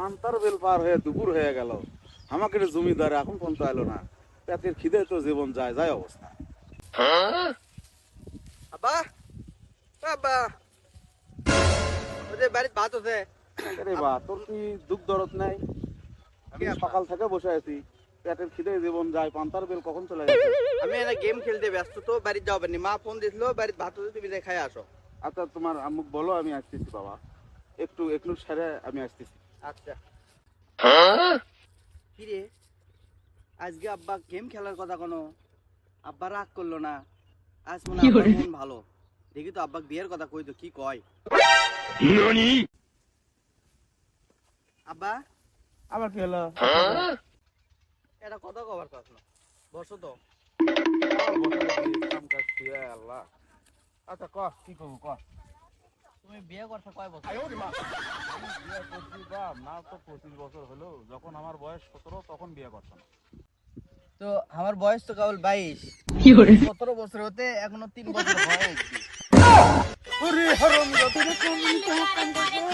Panther bell পার হয়ে দুপুর হয়ে গেল, আমাকে জমিদার এখন পর্যন্ত এলো না। পেটের খিদে তো জীবন যায় যায় অবস্থা। আব্বা, আব্বা, ওদের বাড়িতে ভাত আছে। আরে বা, তোর কি দুঃখ দরদ নাই? আমি কি আব্বা? সকাল থেকে বসে আছি, পেটের খিদে জীবন যায়, পান্তার বেল কখন চলে গেছে। আমি এনে গেম খেলতে ব্যস্ত, তো বাড়িতে যাবেন মা ফোন দিছিল, বাড়িতে ভাত আছে, তুমি খাই আসো। আচ্ছা, তোমার আম্মুক বলো আমি আসতেছি বাবা, একটু একটু সেরে আমি আসতেছি। আচ্ছা। কি রে, আজকে আব্বা গেম খেলার কথা কোনো, আব্বা রাগ করলো না? আজ মনে হয় আব্বার মন ভালো। দেখি তো আব্বা বিয়ের কথা কই তো কি কয়। আব্বা, আবার কি হলো? এটা কথা কবার কথা না, বসো তো। আল্লাহ, আচ্ছা ক কি করবো ক। তুমি বিয়ে করছো কয় বছর? বিয়ে করছি বা না তো 25 বছর হলো, যখন আমার বয়স 17 তখন বিয়ে করতাম। তো আমার বয়স তো কেবল 22। 17 বছর হতে এখনো 3 বছর হয়। ওরে হারামজাদা, তুমি তো কাম করছো।